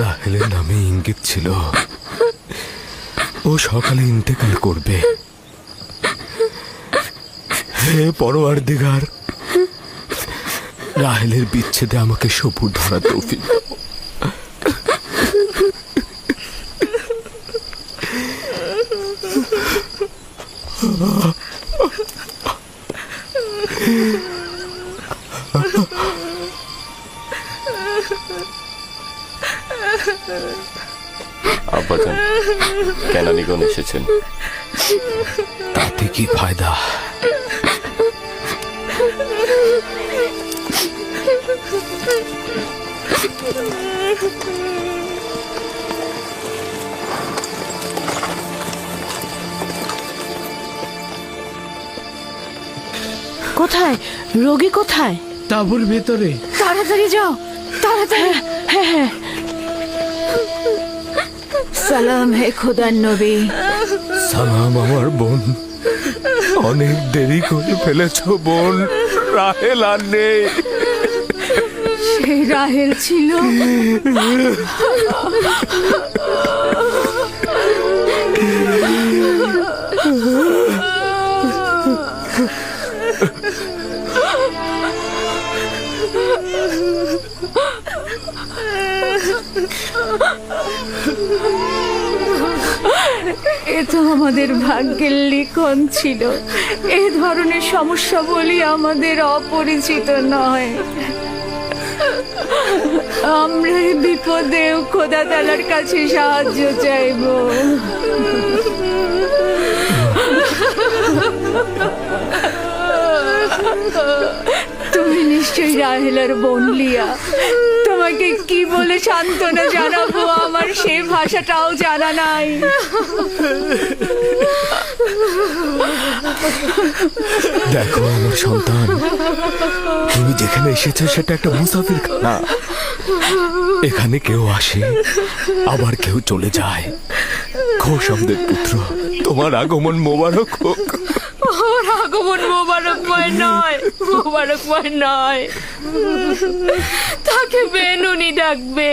রাহেলের নামে ইঙ্গিত ছিল ও সকালে ইন্তেকাল করবে। হে পরওয়ারদিগার, রাহেলের বিচ্ছেদে আমাকে সবুর ধরা তৌফিক দাও। আব্বাজান, কেনানিগণ এসেছেন। তাতে কি ফায়দা? কোথায় রোগী? কোথায়? তাঁবুর ভেতরে। তাড়াতাড়ি যাও, তাড়াতাড়ি। হ্যাঁ হ্যাঁ। সালাম হে খোদার নবী। সালাম আমার বোন। অনেক দেরি করে ফেলেছ বোন, রাহেল আর নেই। সেই রাহেল ছিল এ তো আমাদের ভাগ্যের লিখন ছিল। এ ধরনের সমস্যা বলি আমাদের অপরিচিত নয়। আমরা এই বিপদেও খোদা তাআলার কাছে সাহায্য চাইব। তুমি নিশ্চয়ই রাহেলার বোন লিয়া। তোমাকে কি বলে সান্ত্বনা জানাবো, আমার সে ভাষাটাও জানা নাই। দেখো আমার সন্তান, তুমি যেখানে এসেছো সেটা একটা মুসাফির খানা। এখানে কেউ আসে আবার কেউ চলে যায়। খোশামদের পুত্র, তোমার আগমন মোবারক হোক। ওর আগমন মোবারকময় নয়, মোবারকময় নয়। তাকে বেনুনি ডাকবে।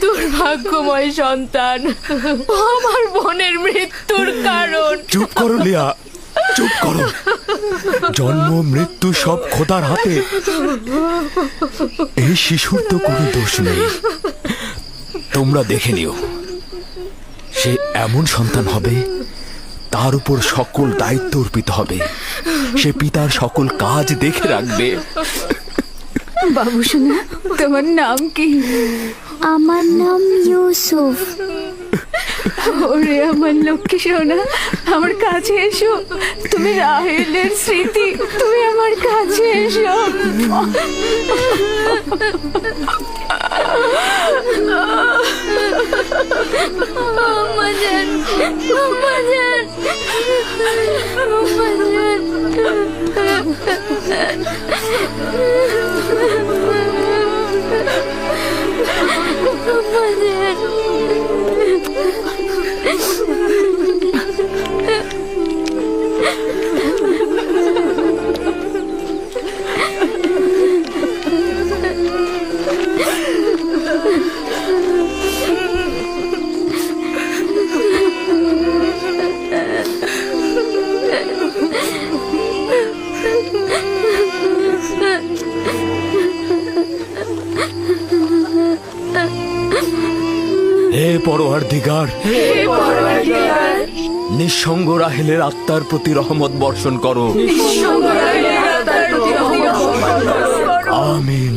দুর্ভাগ্যময় সন্তান, আমার বোনের মৃত্যুর কারণ। চুপ করো লিয়া, চুপ করো। জন্ম মৃত্যু সব খোদার হাতে। এই শিশুর তো কোনো দোষ নেই। তোমরা দেখে নিও, সে এমন সন্তান হবে তার উপর সকল দায়িত্ব অর্পিত হবে। সে পিতার সকল কাজ দেখে রাখবে। বাবু শোনা, তোমার নাম কি? আমার নাম ইউসুফ। ওরে আমার লক্ষ্মী সোনা, আমার কাছে এসো। তুমি রাহেলের স্মৃতি, তুমি আমার কাছে এসো। Amazon, Amazon, Amazon. হে পরওয়ারদিগার, নিঃসঙ্গ রাহেলের আত্মার প্রতি রহমত বর্ষণ করো। আমিন।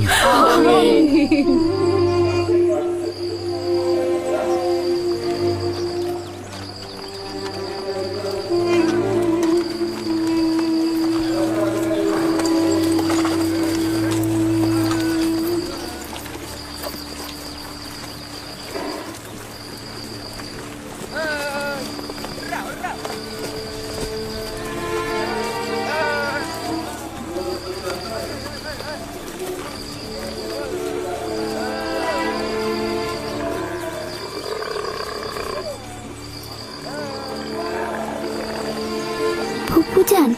ফুপুজান,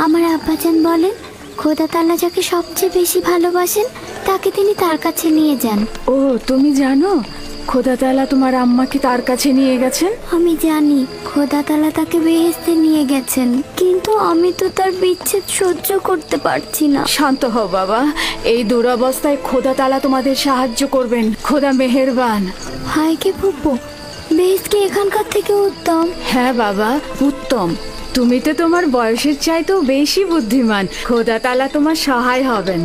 আমার আব্বাজান বলেন খোদা তাআলা যাকে সবচেয়ে বেশি ভালোবাসেন তাকে তিনি তার কাছে নিয়ে যান। ও, তুমি জানো খোদা তাআলা তোমার আম্মাকে তার কাছে নিয়ে গেছেন? আমি জানি খোদা তাআলা তাকে বেহেশতে নিয়ে গেছেন, কিন্তু আমি তো তার বিচ্ছেদ সহ্য করতে পারছি না। শান্ত হও বাবা, এই দুরবস্থায় খোদা তাআলা তোমাদের সাহায্য করবেন। খোদা মেহেরবান। হায় কে ফুপু, বেহেশত কি এখানকার থেকে উত্তম? হ্যাঁ বাবা, উত্তম। তুমি তো তোমার বয়সের চাইতেও বেশি বুদ্ধিমান। খোদা তাআলা তোমার সহায় হবেন।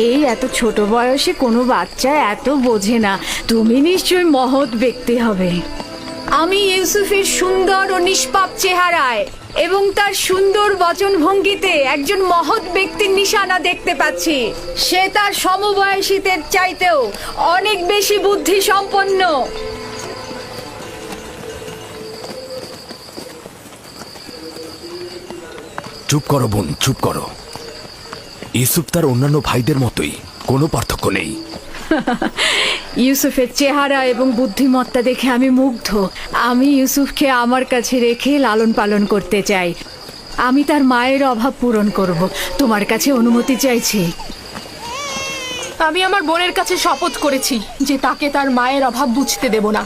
এই এত ছোট বয়সে কোনো বাচ্চা এত বোঝে না। তুমি নিশ্চয়ই মহৎ ব্যক্তি হবে। আমি ইউসুফের সুন্দর ও নিষ্পাপ চেহারায় এবং তার সুন্দর বচনভঙ্গিতে একজন মহৎ ব্যক্তির নিশানা দেখতে পাচ্ছি। সে তার সমবয়সীদের চাইতেও অনেক বেশি বুদ্ধি সম্পন্ন। চুপ করো বোন, চুপ করো। ইউসুফ তার অন্যান্য ভাইদের মতোই, কোনো পার্থক্য নেই। ইউসুফের চেহারা এবং বুদ্ধিমত্তা দেখে আমি মুগ্ধ। আমি ইউসুফকে আমার কাছে রেখে লালন পালন করতে চাই। আমি তার মায়ের অভাব পূরণ করব। তোমার কাছে অনুমতি চাইছি। আমি আমার বোনের কাছে শপথ করেছি যে তাকে তার মায়ের অভাব বুঝতে দেব না।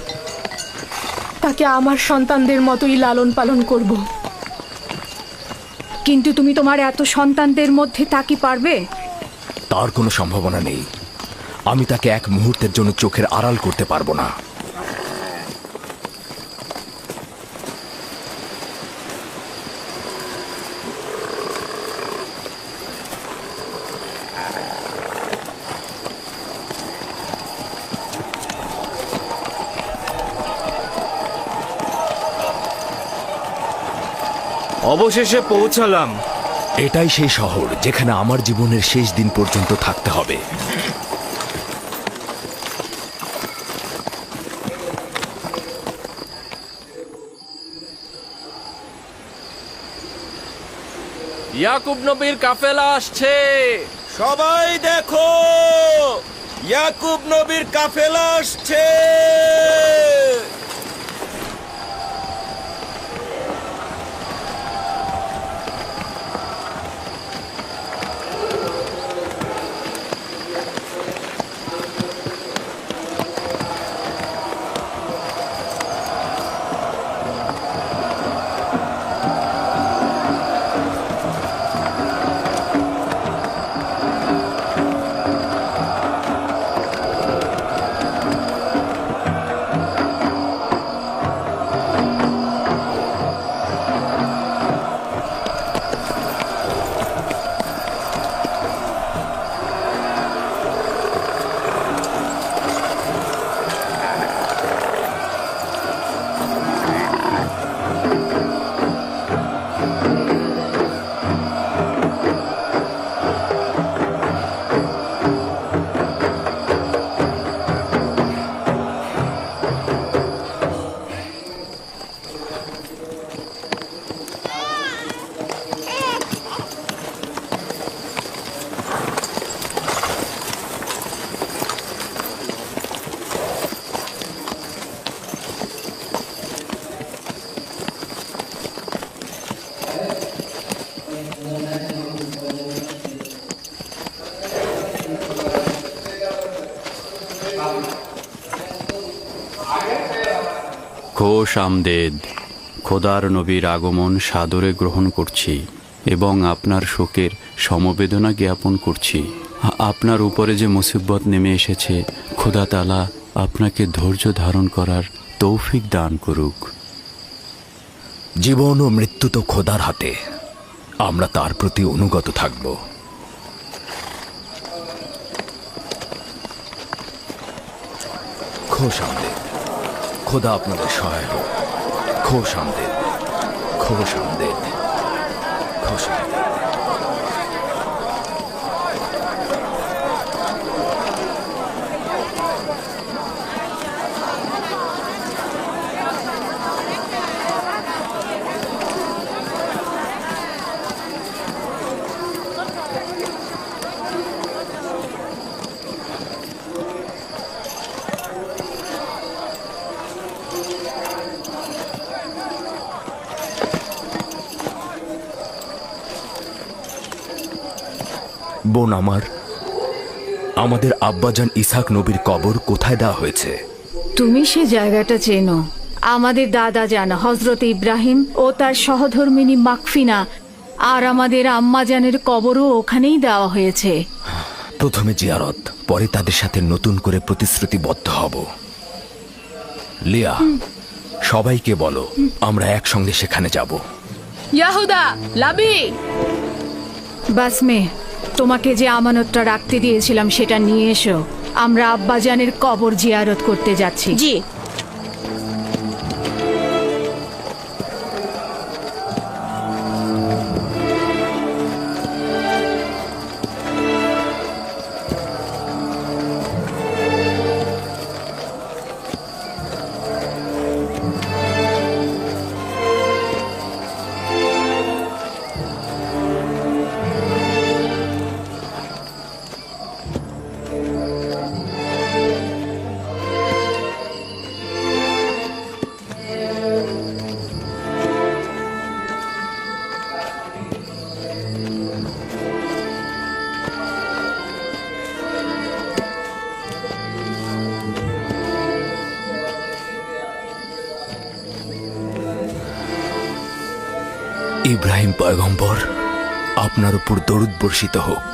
তাকে আমার সন্তানদের মতোই লালন পালন করব। কিন্তু তুমি তোমার এত সন্তানদের মধ্যে তা কি পারবে? তার কোনো সম্ভাবনা নেই। আমি তাকে এক মুহূর্তের জন্য চোখের আড়াল করতে পারবো না। অবশেষে পৌঁছালাম। এটাই সেই শহর যেখানে আমার জীবনের শেষ দিন পর্যন্ত থাকতে হবে। ইয়াকুব নবীর কাফেলা আসছে। সবাই দেখো, ইয়াকুব নবীর কাফেলা আসছে। খোশ আমদেদ। খোদার নবীর আগমন সাদরে গ্রহণ করছি এবং আপনার শোকের সমবেদনা জ্ঞাপন করছি। আপনার উপরে যে মুসিবত নেমে এসেছে, খোদা তাআলা আপনাকে ধৈর্য ধারণ করার তৌফিক দান করুক। জীবন ও মৃত্যু তো খোদার হাতে, আমরা তার প্রতি অনুগত থাকব। খোশ আমদেদ। খোদা আপনাদের সহায় হোক। খোশ আমদেদ, খোশ আমদেদ, খোশ আমদেদ। বোন আমার, আমাদের আব্বাজান ইসাক নবীর কবর কোথায় দেওয়া হয়েছে? তুমি সে জায়গাটা চেনো। আমাদের দাদা জান হজরত ইব্রাহিম ও তার সহধর্মিনী মাকফিনা আর আমাদের আম্মাজানের কবরও ওখানেই দেওয়া হয়েছে। প্রথমে জিয়ারত, পরে তাদের সাথে নতুন করে প্রতিশ্রুতিবদ্ধ হব। লিয়া, সবাইকে বলো আমরা একসঙ্গে সেখানে যাব। ইয়াহুদা, লাবি, বাসমে, তোমাকে যে আমানতটা রাখতে দিয়েছিলাম সেটা নিয়ে এসো। আমরা আব্বাজানের কবর জিয়ারত করতে যাচ্ছি। জি। ইব্রাহিম পয়গম্বর, আপনার উপর দরুদ বর্ষিত হোক।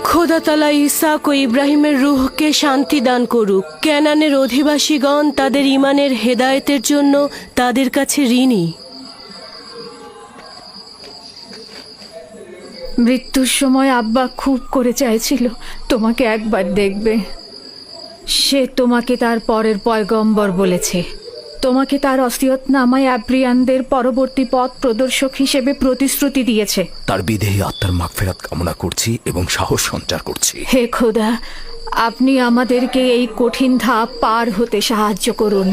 খোদা তাআলা ইসাক ও ইব্রাহিমের রূহকে শান্তি দান করুক। কেনানের অধিবাসীগণ তাদের ঈমানের হেদায়েতের জন্য তাদের কাছে ঋণী। মৃত্যুর সময় আব্বা খুব করে চাইছিল তোমাকে একবার দেখবে। সে তোমাকে তার পরের পয়গম্বর বলেছে। তোমাকে তার ওসিয়তনামায় আব্রিয়ানদের পরবর্তী পথ প্রদর্শক হিসেবে প্রতিশ্রুতি দিয়েছে। তার বিদেহী আত্মার মাগফিরাত কামনা করছি এবং সাহস সঞ্চার করছি। হে খোদা, আপনি আমাদেরকে এই কঠিন ধাপ পার হতে সাহায্য করুন।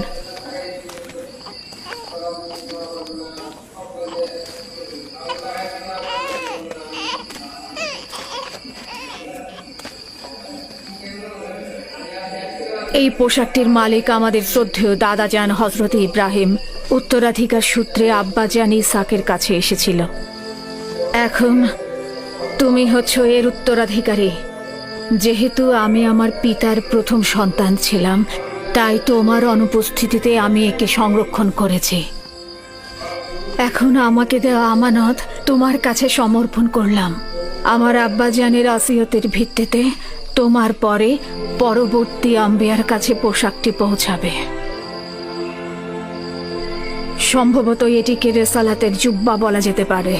এই পোশাকটির মালিক আমাদের শ্রদ্ধেয় দাদাজান হজরত ইব্রাহিম উত্তরাধিকার সূত্রে আব্বাজান ইসাকের কাছে এসেছিল। এখন তুমি হচ্ছ এর উত্তরাধিকারী। যেহেতু আমি আমার পিতার প্রথম সন্তান ছিলাম, তাই তোমার অনুপস্থিতিতে আমি একে সংরক্ষণ করেছি। এখন আমাকে দেওয়া আমানত তোমার কাছে সমর্পণ করলাম। আমার আব্বাজানের ওসিয়তের ভিত্তিতে তোমার পরে পরবর্তী আম্বিয়ার কাছে পোশাকটি পৌঁছাবে। সম্ভবত এটিকে রেসালাতের জুব্বা বলা যেতে পারে।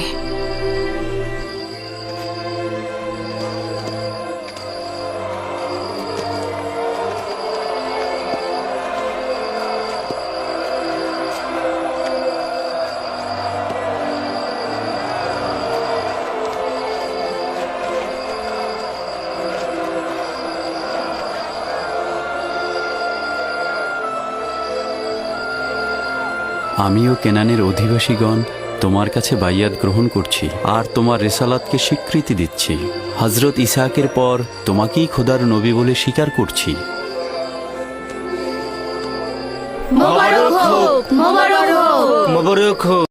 আমিও কেনানের অধিবাসীগণ তোমার কাছে বাইয়াত গ্রহণ করছি আর তোমার রেসালাতকে স্বীকৃতি দিচ্ছি। হজরত ইসাকের পর তোমাকেই খোদার নবী বলে স্বীকার করছি। মোবারক হোক, মোবারক হোক। মোবারক হোক।